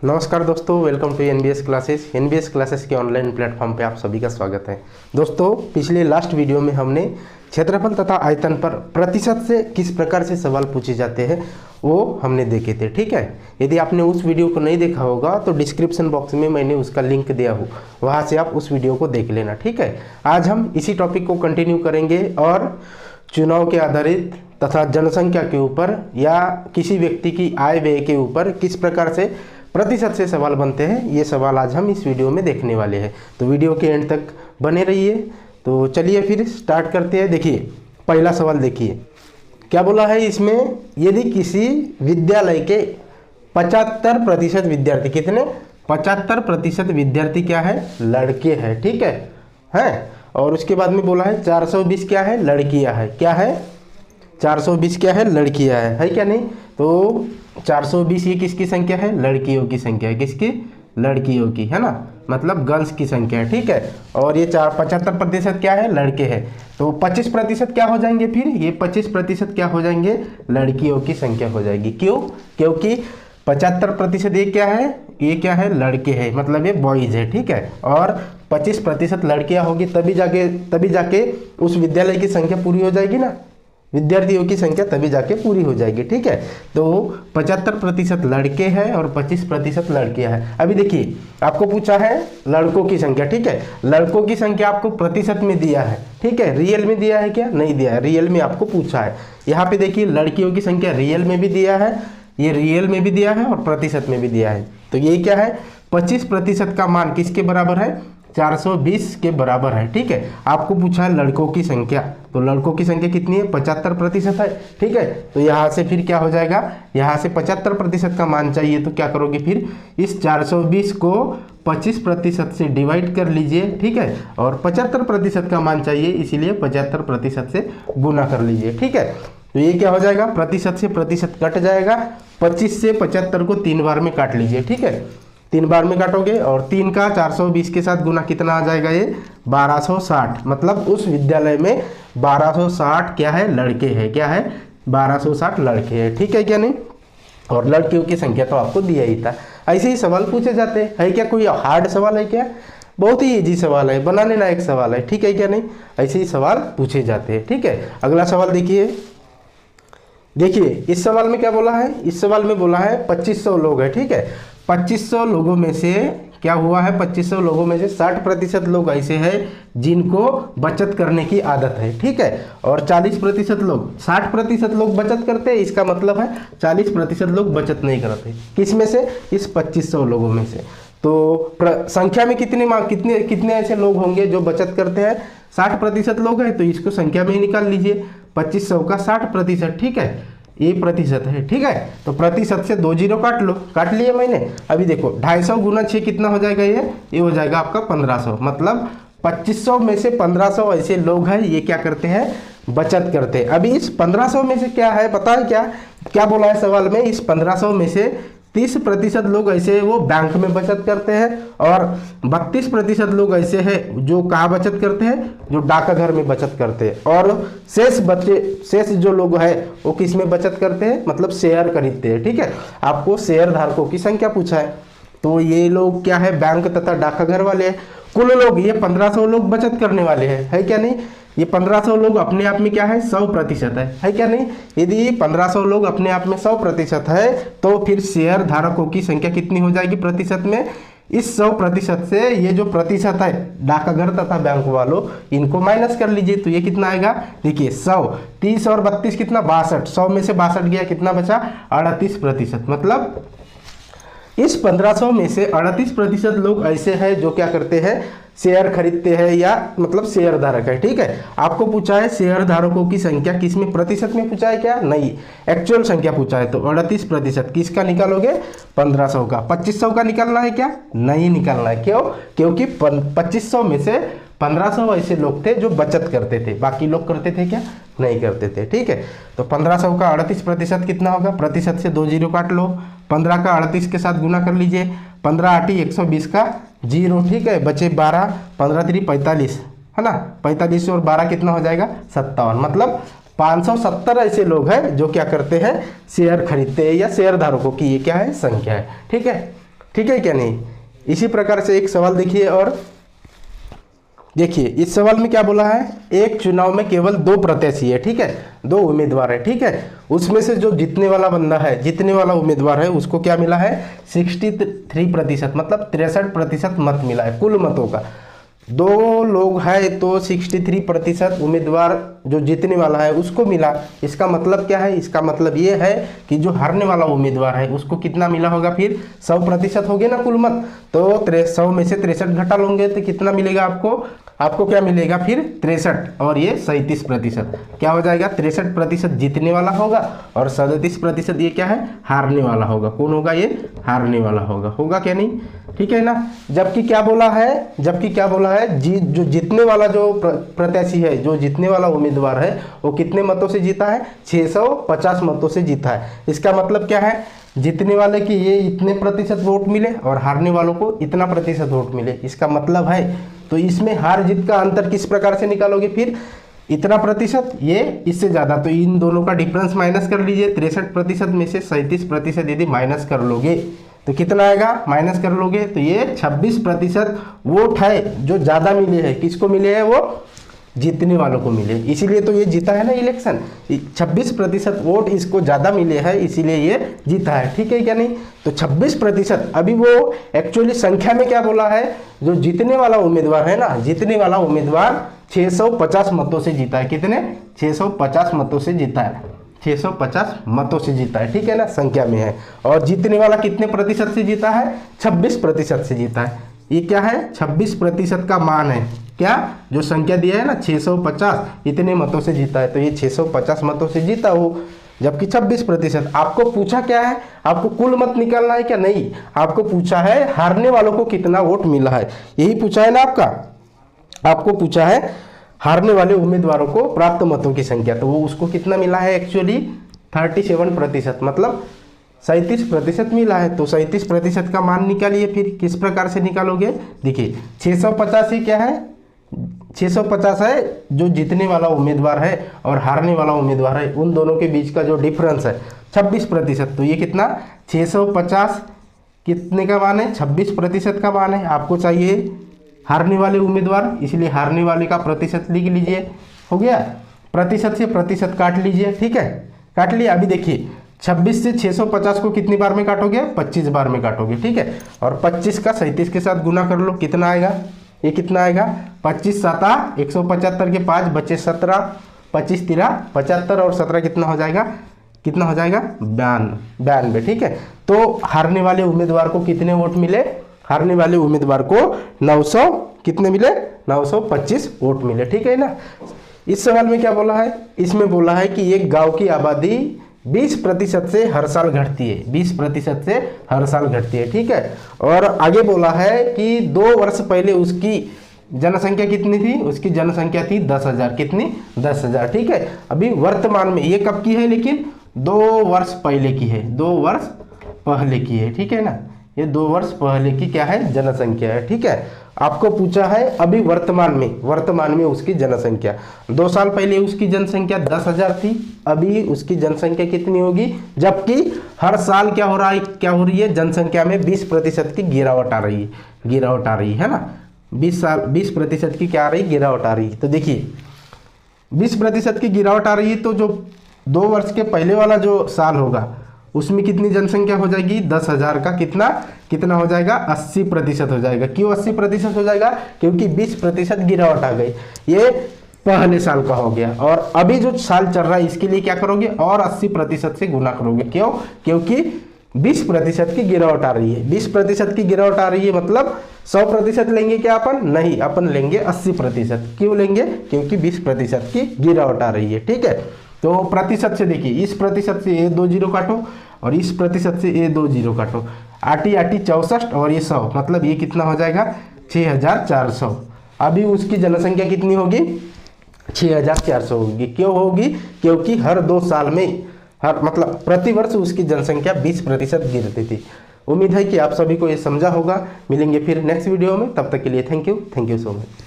नमस्कार दोस्तों, welcome to NBS classes. NBS classes के ऑनलाइन प्लेटफॉर्म पे आप सभी का स्वागत है। दोस्तों, पिछले लास्ट वीडियो में हमने क्षेत्रफल तथा आयतन पर प्रतिशत से किस प्रकार से सवाल पूछे जाते हैं वो हमने देखे थे। ठीक है, यदि आपने उस वीडियो को नहीं देखा होगा तो डिस्क्रिप्शन बॉक्स में मैंने उसका लिंक दिया हो, वहाँ से आप उस वीडियो को देख लेना। ठीक है, आज हम इसी टॉपिक को कंटिन्यू करेंगे और चुनाव के आधारित तथा जनसंख्या के ऊपर या किसी व्यक्ति की आय व्यय के ऊपर किस प्रकार से प्रतिशत से सवाल बनते हैं, ये सवाल आज हम इस वीडियो में देखने वाले हैं। तो वीडियो के एंड तक बने रहिए। तो चलिए फिर स्टार्ट करते हैं। देखिए, पहला सवाल देखिए क्या बोला है इसमें। यदि किसी विद्यालय के 75% विद्यार्थी, कितने 75% विद्यार्थी क्या है, लड़के हैं। ठीक है। और उसके बाद में बोला है 420 क्या है, लड़कियां है। क्या है, 420 क्या है, लड़कियां है क्या नहीं। तो 420 ये किसकी संख्या है, लड़कियों की संख्या है। किसकी, लड़कियों की, है ना, मतलब गर्ल्स की संख्या है। ठीक है, और ये 75% क्या है, लड़के हैं। तो 25% क्या हो जाएंगे फिर, ये 25% क्या हो जाएंगे, लड़कियों की संख्या हो जाएगी। क्यों, क्योंकि 75% ये क्या है, ये क्या है, लड़के हैं, मतलब ये बॉयज है। ठीक है, और 25% लड़कियां होगी तभी जाके उस विद्यालय की संख्या पूरी हो जाएगी ना, विद्यार्थियों की संख्या तभी जाके पूरी हो जाएगी। ठीक है, तो 75% लड़के हैं और 25% लड़कियां हैं। अभी देखिए, आपको पूछा है लड़कों की संख्या। ठीक है, लड़कों की संख्या आपको प्रतिशत में दिया है। ठीक है, रियल में दिया है क्या, नहीं दिया है, रियल में आपको पूछा है। यहाँ पे देखिए, लड़कियों की संख्या रियल में भी दिया है, ये रियल में भी दिया है और प्रतिशत में भी दिया है। तो ये क्या है, 25% का मान किसके बराबर है, 420 के बराबर है। ठीक है, आपको पूछा है लड़कों की संख्या, तो लड़कों की संख्या कितनी है, 75% है। ठीक है, तो यहाँ से फिर क्या हो जाएगा, यहाँ से 75% का मान चाहिए तो क्या करोगे फिर, इस 420 को 25% से डिवाइड कर लीजिए। ठीक है, और 75% का मान चाहिए, इसीलिए 75% से गुना कर लीजिए। ठीक है, तो ये क्या हो जाएगा, प्रतिशत से प्रतिशत कट जाएगा। 25 से 75 को 3 बार में काट लीजिए। ठीक है, 3 बार में काटोगे और 3 का 420 के साथ गुना कितना आ जाएगा, ये 1260। मतलब उस विद्यालय में 1260 क्या है, लड़के हैं। क्या है, 1260 लड़के हैं। ठीक है क्या नहीं, और लड़कियों की संख्या तो आपको दिया ही था। ऐसे ही सवाल पूछे जाते हैं। है क्या कोई हार्ड सवाल है क्या, बहुत ही इजी सवाल है, बनाने लायक सवाल है। ठीक है क्या नहीं, ऐसे ही सवाल पूछे जाते हैं। ठीक है, अगला सवाल देखिए। इस सवाल में क्या बोला है, इस सवाल में बोला है 2500 लोग है। ठीक है, 2500 लोगों में से क्या हुआ है, 2500 लोगों में से 60% लोग ऐसे हैं जिनको बचत करने की आदत है। ठीक है, और 40% लोग, 60% लोग बचत करते हैं, इसका मतलब है 40% लोग बचत नहीं करते। किस में से, इस 2500 लोगों में से। तो संख्या में कितने ऐसे लोग होंगे जो बचत करते हैं, 60% लोग हैं, तो इसको संख्या में ही निकाल लीजिए। 2500 का 60%। ठीक है, ये प्रतिशत है। ठीक है, तो प्रतिशत से 2 जीरो काट लो, काट लिए मैंने। अभी देखो 250 गुना 6 कितना हो जाएगा, ये हो जाएगा आपका 1500। मतलब 2500 में से 1500 ऐसे लोग हैं, ये क्या करते हैं, बचत करते हैं। अभी इस 1500 में से क्या है पता है, क्या बोला है सवाल में, इस 1500 में से 30% लोग ऐसे वो बैंक में बचत करते हैं और 32% लोग ऐसे हैं जो कहाँ बचत करते हैं, जो डाकघर में बचत करते हैं। और शेष जो लोग हैं वो किस में बचत करते हैं, मतलब शेयर खरीदते हैं। ठीक है, आपको शेयर धारकों की संख्या पूछा है, तो ये लोग क्या है, बैंक तथा डाकघर वाले हैं। कुल लोग ये 1500 लोग बचत करने वाले हैं। है क्या नहीं, ये 1500 लोग अपने आप में क्या है, 100% है क्या नहीं। यदि 1500 लोग अपने आप में 100% है तो फिर शेयर धारकों की संख्या कितनी हो जाएगी प्रतिशत में, इस 100% से ये जो प्रतिशत है डाकघर तथा बैंक वालों, इनको माइनस कर लीजिए। तो ये कितना आएगा, देखिए 100, 30 और 32 कितना, 62। 100 में से 62 गया, कितना बचा, 38%। मतलब इस 1500 में से 38% लोग ऐसे हैं जो क्या करते हैं, शेयर खरीदते हैं या मतलब शेयर धारक है। ठीक है, आपको पूछा है शेयर धारकों की संख्या किस में, प्रतिशत में पूछा है क्या, नहीं, एक्चुअल संख्या पूछा है। तो 38% किसका निकालोगे, 1500 का। 2500 का निकालना है क्या, नहीं निकालना है। क्यों, क्योंकि 2500 में से 1500 ऐसे लोग थे जो बचत करते थे, बाकी लोग करते थे क्या, नहीं करते थे। ठीक है, तो 1500 का 38% कितना होगा, प्रतिशत से 2 जीरो काट लो, 15 का 38 के साथ गुना कर लीजिए, 15 8 120 का 0। ठीक है, बचे 12, 15 3 45, है ना, 45 और 12 कितना हो जाएगा, 57। मतलब 570 ऐसे लोग हैं जो क्या करते हैं, शेयर खरीदते हैं या शेयर धारकों की ये क्या है, संख्या है। ठीक है, ठीक है क्या नहीं। इसी प्रकार से एक सवाल देखिए, और देखिए इस सवाल में क्या बोला है, एक चुनाव में केवल 2 प्रत्याशी है, ठीक है, 2 उम्मीदवार है, ठीक है, उसमें से जो जीतने वाला बंदा है, जीतने वाला उम्मीदवार है, उसको क्या मिला है 63%, मतलब 63% मत मिला है कुल मतों का। 2 लोग हैं तो 63% उम्मीदवार जो जीतने वाला है उसको मिला। इसका मतलब क्या है, इसका मतलब ये है कि जो हारने वाला उम्मीदवार है उसको कितना मिला होगा, फिर 100% हो गया ना कुल मत। तो 100 में से 63 घटा लोगे तो कितना मिलेगा आपको क्या मिलेगा फिर 63, और ये 37%। क्या हो जाएगा, 63% जीतने वाला होगा और 37% ये क्या है, हारने वाला होगा। कौन होगा, ये हारने वाला होगा क्या नहीं, ठीक है ना। जबकि क्या बोला है, जो जीतने वाला जो प्रत्याशी है, जो जीतने वाला उम्मीदवार है, वो कितने मतों से जीता है, 650 मतों से जीता है। इसका मतलब क्या है, जीतने वाले की ये इतने प्रतिशत वोट मिले और हारने वालों को इतना प्रतिशत वोट मिले। इसका मतलब है, तो इसमें हार जीत का अंतर किस प्रकार से निकालोगे, फिर इतना प्रतिशत, ये इससे ज़्यादा, तो इन दोनों का डिफरेंस माइनस कर लीजिए। 63% में से 37% यदि माइनस कर लोगे तो कितना आएगा, माइनस कर लोगे तो ये 26% वोट है जो ज़्यादा मिले हैं। किसको मिले हैं, वो जीतने वालों को मिले, इसीलिए तो ये जीता है ना इलेक्शन। 26% वोट इसको ज़्यादा मिले हैं, इसीलिए ये जीता है, ठीक है क्या नहीं। तो 26%, अभी वो एक्चुअली संख्या में क्या बोला है, जो जीतने वाला उम्मीदवार है ना, जीतने वाला उम्मीदवार 650 मतों से जीता है। कितने, 650 मतों से जीता है, 650 मतों से जीता है, ठीक है ना, संख्या में है। और जीतने वाला कितने प्रतिशत से जीता है, 26% से जीता है। ये क्या है, 26% का मान है, क्या जो संख्या दिया है ना 650, इतने मतों से जीता है, तो ये 650 मतों से जीता हो। जबकि 26%, आपको पूछा क्या है, आपको कुल मत निकालना है क्या, नहीं, आपको पूछा है हारने वालों को कितना वोट मिला है, यही पूछा है ना आपको पूछा है हारने वाले उम्मीदवारों को प्राप्त मतों की संख्या, तो वो उसको कितना मिला है एक्चुअली 37%, मतलब 37% मिला है। तो 37% का मान निकालिए, फिर किस प्रकार से निकालोगे, देखिए 650 ही क्या है, 650 है जो जीतने वाला उम्मीदवार है और हारने वाला उम्मीदवार है, उन दोनों के बीच का जो डिफरेंस है 26%, तो ये कितना 650 कितने का मान है, 26% का मान है। आपको चाहिए हारने वाले उम्मीदवार, इसलिए हारने वाले का प्रतिशत लिख लीजिए, हो गया, प्रतिशत से प्रतिशत काट लीजिए, ठीक है, काट लिया। अभी देखिए 26 से 650 को कितनी बार में काटोगे, 25 बार में काटोगे, ठीक है, और 25 का 37 के साथ गुना कर लो, कितना आएगा, ये कितना आएगा, 25 7 175 के 5 बचे 17, 25 3 75 और 17 कितना हो जाएगा, 92, ठीक है। तो हारने वाले उम्मीदवार को कितने वोट मिले, हारने वाले उम्मीदवार को 900 कितने मिले, 925 वोट मिले, ठीक है ना। इस सवाल में क्या बोला है, इसमें बोला है कि एक गांव की आबादी 20% से हर साल घटती है, 20% से हर साल घटती है, ठीक है। और आगे बोला है कि 2 वर्ष पहले उसकी जनसंख्या कितनी थी, उसकी जनसंख्या थी 10,000, कितनी 10,000, ठीक है। अभी वर्तमान में ये कब की है, लेकिन 2 वर्ष पहले की है, 2 वर्ष पहले की है, ठीक है ना, ये 2 वर्ष पहले की क्या है, जनसंख्या है, ठीक है। आपको पूछा है अभी वर्तमान में उसकी जनसंख्या, 2 साल पहले उसकी जनसंख्या 10,000 थी, अभी उसकी जनसंख्या कितनी होगी, जबकि हर साल क्या हो रही है, जनसंख्या में 20% की गिरावट आ रही है ना, 20% की क्या आ रही, गिरावट आ रही है। तो देखिए 20% की गिरावट आ रही है, तो जो 2 वर्ष के पहले वाला जो साल होगा उसमें कितनी जनसंख्या हो जाएगी, 10,000 का कितना हो जाएगा, 80% हो जाएगा। क्यों 80% हो जाएगा, क्योंकि 20% गिरावट आ गई, ये पहले साल का हो गया। और अभी जो साल चल रहा है इसके लिए क्या करोगे, और 80% से गुना करोगे, क्यों, क्योंकि 20% की गिरावट आ रही है, 20% की गिरावट आ रही है, मतलब 100% लेंगे क्या अपन, नहीं, अपन लेंगे 80%। क्यों लेंगे, क्योंकि 20% की गिरावट आ रही है, ठीक है। तो प्रतिशत से देखिए, इस प्रतिशत से ये 2 जीरो काटो और इस प्रतिशत से ये 2 जीरो काटो, 8 64 और ये 100, मतलब ये कितना हो जाएगा 6400। अभी उसकी जनसंख्या कितनी होगी, 6400 होगी। क्यों होगी, क्योंकि हर 2 साल में मतलब प्रतिवर्ष उसकी जनसंख्या 20% गिरती थी। उम्मीद है कि आप सभी को ये समझा होगा। मिलेंगे फिर नेक्स्ट वीडियो में, तब तक के लिए थैंक यू सो मच।